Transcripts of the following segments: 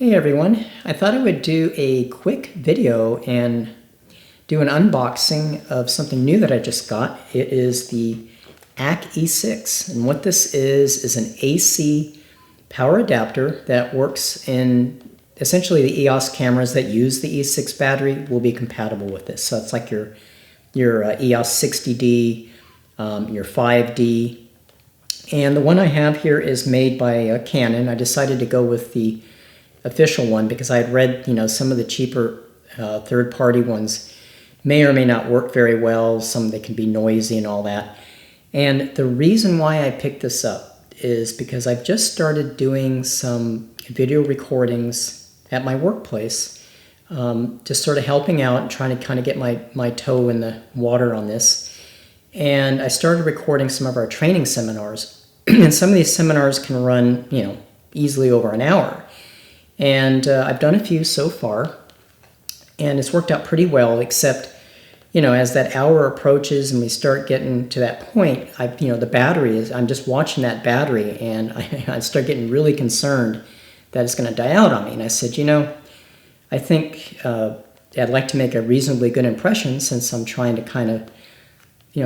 Hey everyone, I thought I would do a quick video and do an unboxing of something new that I just got. It is the ACK-E6, and what this is an AC power adapter that works in essentially the EOS cameras that use the E6 battery will be compatible with this. So it's like your EOS 60D, your 5D, and the one I have here is made by Canon. I decided to go with the official one because I had read, some of the cheaper third-party ones may or may not work very well. Some they can be noisy and all that. And the reason why I picked this up is because I've just started doing some video recordings at my workplace, just sort of helping out and trying to kind of get my toe in the water on this. And I started recording some of our training seminars. And some of these seminars can run, easily over an hour. And I've done a few so far, and it's worked out pretty well, except, as that hour approaches and we start getting to that point, the battery is, I'm just watching that battery, and I start getting really concerned that it's going to die out on me. And I said, I think I'd like to make a reasonably good impression since I'm trying to kind of,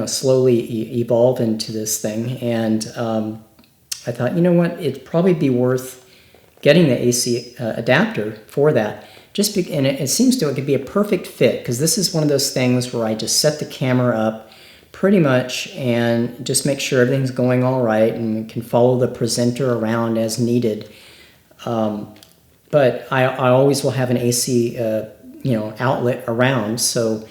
slowly evolve into this thing. And I thought, it'd probably be worth getting the AC adapter for that. And it seems to it could be a perfect fit, because this is one of those things where I just set the camera up pretty much and just make sure everything's going all right and can follow the presenter around as needed. But I always will have an AC outlet around, so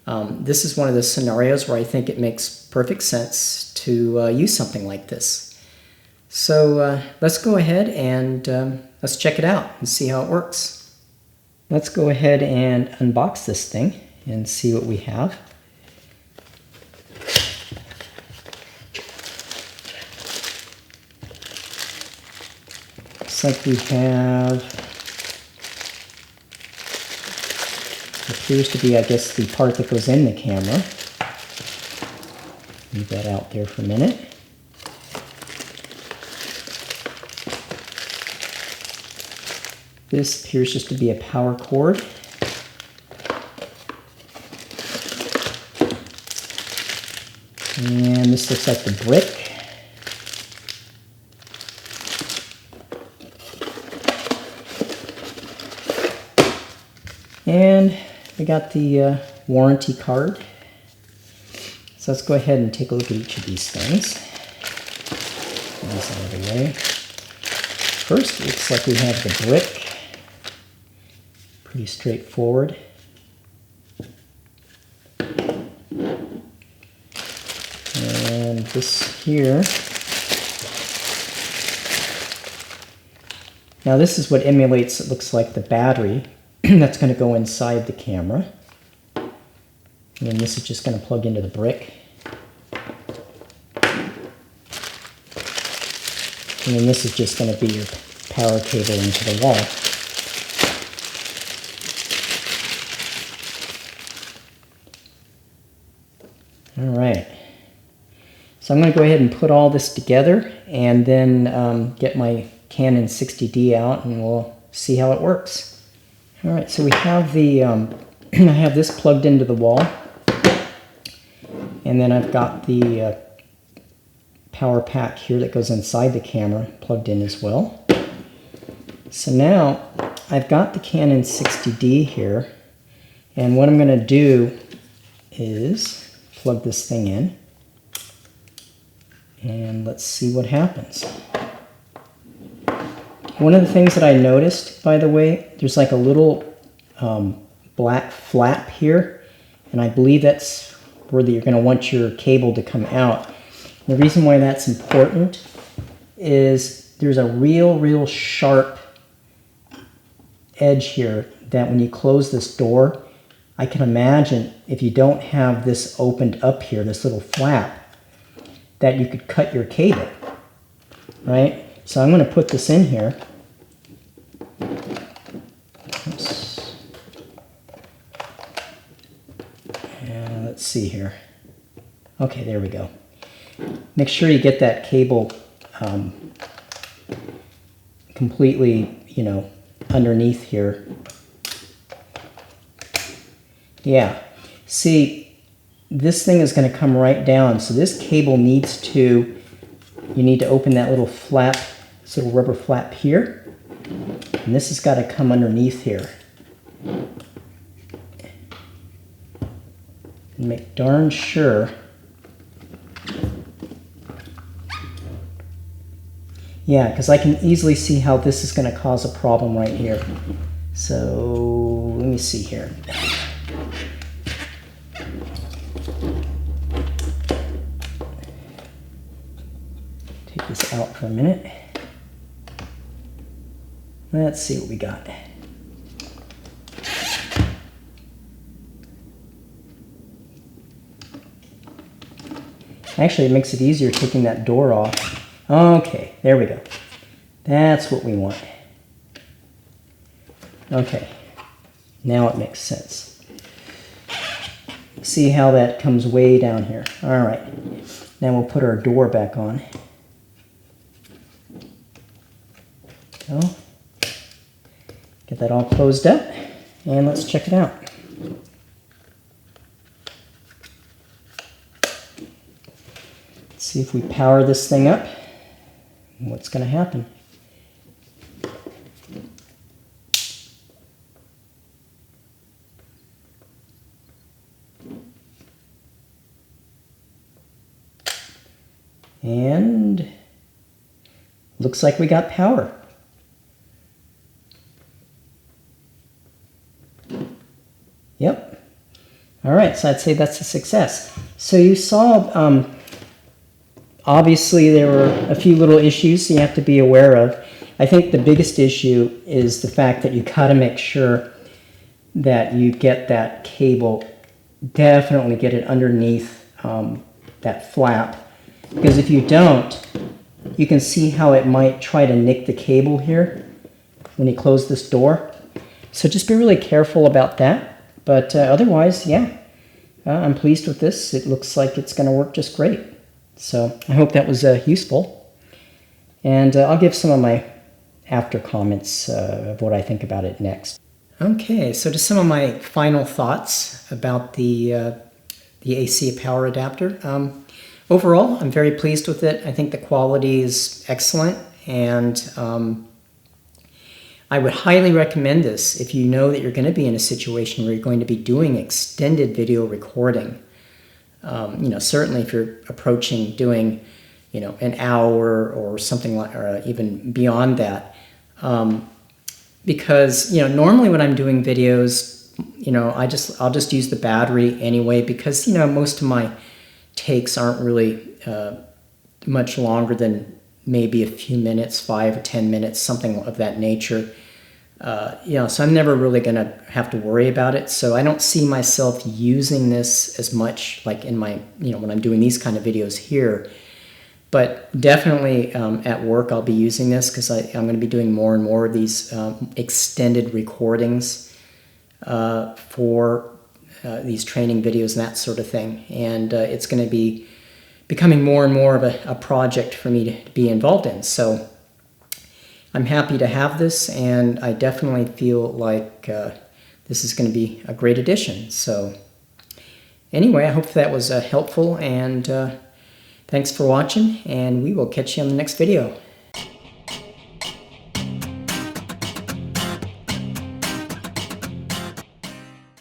this is one of those scenarios where I think it makes perfect sense to use something like this. So let's go ahead and let's check it out and see how it works. Let's go ahead and unbox this thing and see what we have. Looks like we have, appears to be, I guess, the part that goes in the camera. Leave that out there for a minute. This appears just to be a power cord. And this looks like the brick. And we got the warranty card. So let's go ahead and take a look at each of these things. Get these out of the way. First, it looks like we have the brick. Pretty straightforward. And this here. Now this is what emulates, it looks like, the battery that's going to go inside the camera. And this is just going to plug into the brick. And then this is just going to be your power cable into the wall. Alright, so I'm going to go ahead and put all this together and then get my Canon 60D out and we'll see how it works. Alright, so we have the, I have this plugged into the wall, and then I've got the power pack here that goes inside the camera plugged in as well. So now I've got the Canon 60D here, and what I'm going to do is plug this thing in, and let's see what happens. One of the things that I noticed, by the way, there's like a little black flap here, and I believe that's where you're going to want your cable to come out. The reason why that's important is there's a real sharp edge here that when you close this door, I can imagine if you don't have this opened up here, this little flap, that you could cut your cable, right? So I'm going to put this in here. Oops. And let's see here. Okay, there we go. Make sure you get that cable completely, underneath here. Yeah, see, this thing is going to come right down, so this cable needs to, you need to open that little flap, this little rubber flap here, and this has got to come underneath here. And make darn sure. Yeah, because I can easily see how this is going to cause a problem right here. So let me see here. Take this out for a minute. Let's see what we got. Actually, it makes it easier taking that door off. Okay, there we go. That's what we want. Okay, now it makes sense. See how that comes way down here. All right, now we'll put our door back on. So, get that all closed up, and let's check it out. See if we power this thing up, what's going to happen. And looks like we got power. Yep. All right, so I'd say that's a success. So you saw, obviously there were a few little issues you have to be aware of. I think the biggest issue is the fact that you got to make sure that you get that cable, definitely get it underneath that flap. Because if you don't, you can see how it might try to nick the cable here when you close this door. So just be really careful about that. But otherwise, yeah, I'm pleased with this. It looks like it's going to work just great. So I hope that was useful. And I'll give some of my after comments of what I think about it next. Okay, so just some of my final thoughts about the AC power adapter. Overall, I'm very pleased with it. I think the quality is excellent, and I would highly recommend this if you know that you're going to be in a situation where you're going to be doing extended video recording. You know, certainly if you're approaching doing, you know, an hour or something like, or even beyond that, because, you know, normally when I'm doing videos, you know, I'll just use the battery anyway, because, you know, most of my takes aren't really much longer than maybe a few minutes, 5 or 10 minutes, something of that nature. You know, so I'm never really going to have to worry about it. So I don't see myself using this as much, like in my, you know, when I'm doing these kind of videos here. But definitely at work I'll be using this, because I'm going to be doing more and more of these extended recordings for these training videos and that sort of thing. And it's going to be becoming more and more of a project for me to be involved in. So I'm happy to have this, and I definitely feel like this is going to be a great addition. So anyway, I hope that was helpful, and thanks for watching, and we will catch you on the next video.